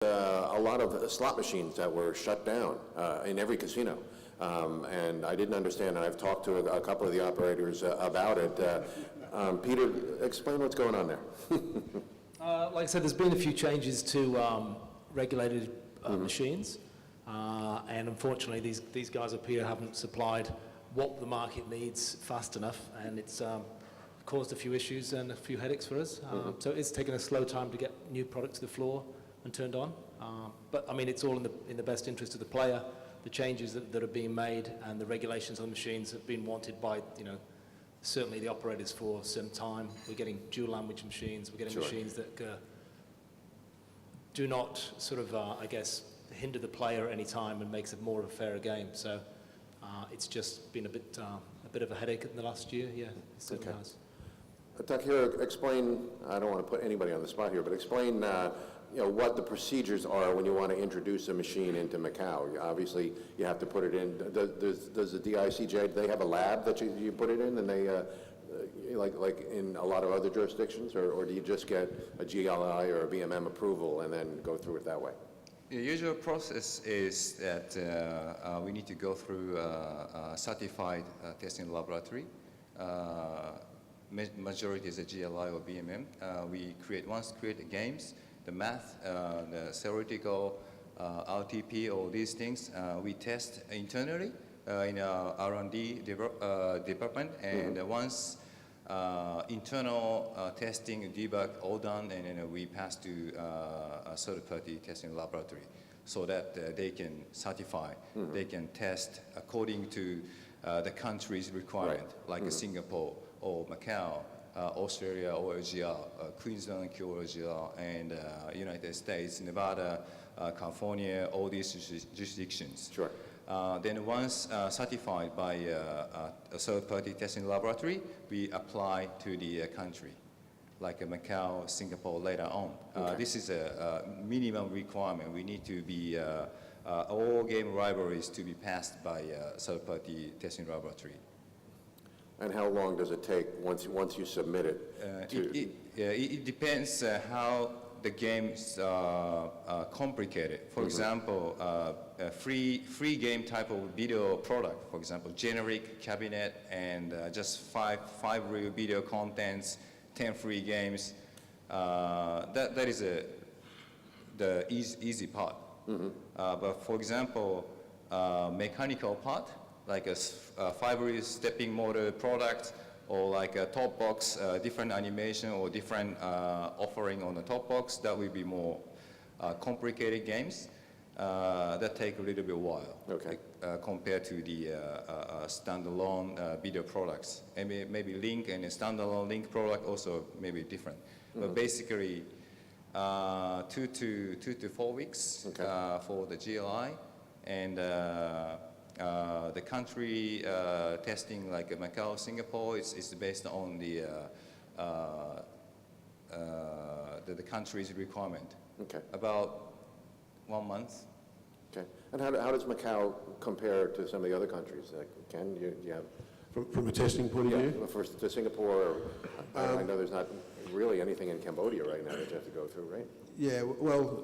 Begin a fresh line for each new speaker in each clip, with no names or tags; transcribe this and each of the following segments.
a lot of slot machines that were shut down in every casino. And I didn't understand, and I've talked to a couple of the operators about it. Peter, explain what's going on there.
Like I said, there's been a few changes to regulated machines, and unfortunately these guys up here haven't supplied what the market needs fast enough, and it's caused a few issues and a few headaches for us. So it's taken a slow time to get new product to the floor and turned on. But I mean, it's all in the best interest of the player. The changes that are being made and the regulations on the machines have been wanted by, certainly the operators for some time. We're getting dual language machines. We're getting machines that do not sort of, I guess, hinder the player at any time and makes it more of a fairer game. So it's just been a bit of a headache in the last year. Yeah, it certainly has.
Takahiro, explain, I don't want to put anybody on the spot here, but explain what the procedures are when you want to introduce a machine into Macau. Obviously, you have to put it in. Does the DICJ, do they have a lab that you put it in, and they, like in a lot of other jurisdictions, or do you just get a GLI or a BMM approval and then go through it that way?
The usual process is that we need to go through a certified testing laboratory. Majority is a GLI or BMM. Once create the games, the math, the theoretical, RTP, all these things, we test internally in our R&D department, and once internal testing, debug, all done, and then we pass to a third-party testing laboratory so that they can certify, they can test according to the country's requirement, like Singapore or Macau, Australia, OLGR, Queensland, QOLGR, and United States, Nevada, California, all these jurisdictions.
Sure.
Then once certified by a third-party testing laboratory, we apply to the country, like Macau, Singapore later on. This is a minimum requirement. We need to be, all game libraries to be passed by a third-party testing laboratory.
And how long does it take once you submit it?
It depends how the games are complicated. For example, a free game type of video product, for example, generic cabinet and just five real video contents, 10 free games. That is the easy part. But for example, mechanical part, like a 5 stepping motor product, or like a top box, different animation or different offering on the top box, that will be more complicated games that take a little bit while compared to the standalone video products. And maybe Link and a standalone Link product also may be different. But basically, 2 to 4 weeks for the GLI, and the country testing, like Macau, Singapore, is based on the country's requirement. About 1 month.
Okay. And how does Macau compare to some of the other countries? Ken, do you have?
From a testing point of view?
First to Singapore, I know there's not really anything in Cambodia right now that you have to go through, right?
Yeah, well,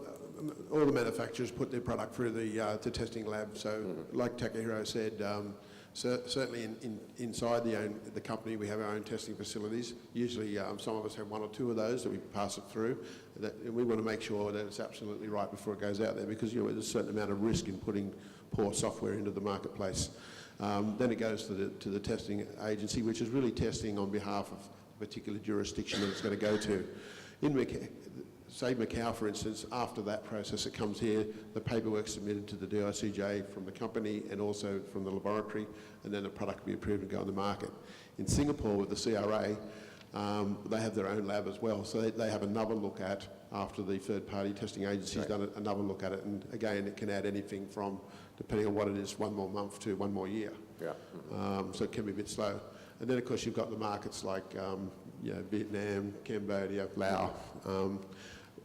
all the manufacturers put their product through the testing lab. So, like Takahiro said, certainly inside the company, we have our own testing facilities. Usually, some of us have 1 or 2 of those that we pass it through. And we want to make sure that it's absolutely right before it goes out there, because there's a certain amount of risk in putting poor software into the marketplace. Then it goes to the testing agency, which is really testing on behalf of a particular jurisdiction that it's going to go to. In Macau, say Macau, for instance, after that process, it comes here, the paperwork's submitted to the DICJ from the company and also from the laboratory, and then the product will be approved and go on the market. In Singapore, with the CRA, they have their own lab as well, so they have another look at, after the third-party testing agency's done another look at it, and again, it can add anything from, depending on what it is, 1 more month to 1 more year. So it can be a bit slow. And then, of course, you've got the markets like Vietnam, Cambodia, Laos.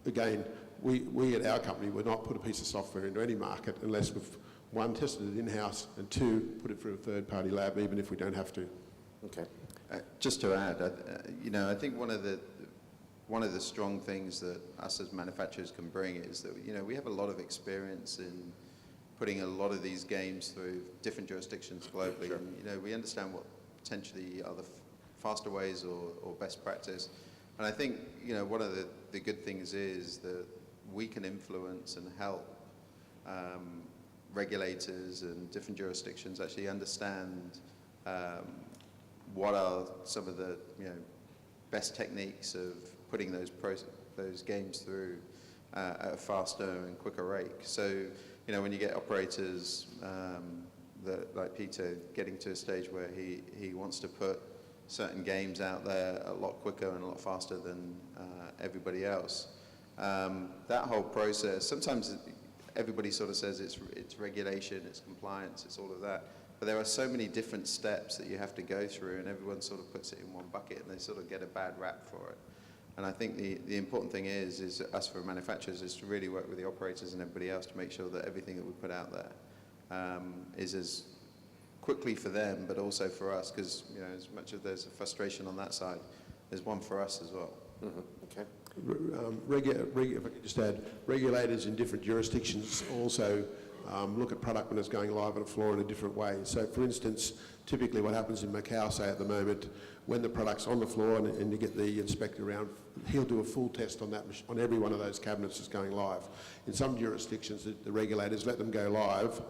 Again, we at our company would not put a piece of software into any market unless we've, 1, tested it in-house, and 2, put it through a third-party lab, even if we don't have to.
Okay.
Just to add, I think one of one of the strong things that us as manufacturers can bring is that, you know, we have a lot of experience in putting a lot of these games through different jurisdictions globally.
Sure.
And, you know, we understand what potentially are the faster ways or best practice. And I think, you know, one of the good things is that we can influence and help regulators and different jurisdictions actually understand what are some of the, you know, best techniques of putting those games through at a faster and quicker rate. So, you know, when you get operators that, like Peter, getting to a stage where he wants to put certain games out there a lot quicker and a lot faster than everybody else, that whole process, sometimes everybody sort of says it's regulation, it's compliance, it's all of that. But there are so many different steps that you have to go through, and everyone sort of puts it in one bucket, and they sort of get a bad rap for it. And I think the important thing is us for manufacturers is to really work with the operators and everybody else to make sure that everything that we put out there is as quickly for them, but also for us, because, you know, as much as there's a frustration on that side, there's one for us as well.
Okay.
If I could just add, regulators in different jurisdictions also look at product when it's going live on a floor in a different way. So, for instance, typically what happens in Macau, say at the moment, when the product's on the floor and you get the inspector around, he'll do a full test on that on every one of those cabinets that's going live. In some jurisdictions, the regulators let them go live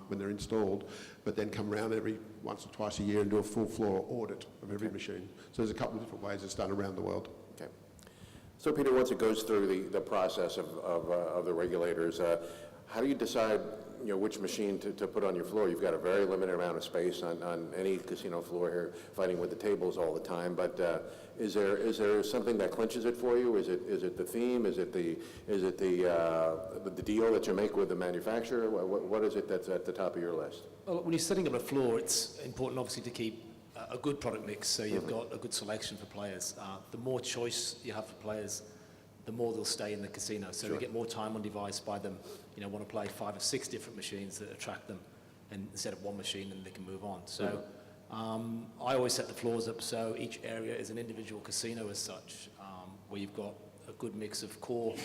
when they're installed, but then come around every once or twice a year and do a full floor audit of every machine. So there's a couple of different ways it's done around the world.
Okay. So Peter, once it goes through the process of the regulators, how do you decide, you know, which machine to put on your floor? You've got a very limited amount of space on any casino floor here, fighting with the tables all the time. But is there something that clinches it for you? Is it the theme? Is it the deal that you make with the manufacturer? What is it that's at the top of your list?
Well, when you're setting up a floor, it's important obviously to keep a good product mix, so you've got a good selection for players. The more choice you have for players, the more they'll stay in the casino. So they get more time on device by them, you know, want to play 5 or 6 different machines that attract them, and instead of one machine, and they can move on. So I always set the floors up so each area is an individual casino as such, where you've got a good mix of core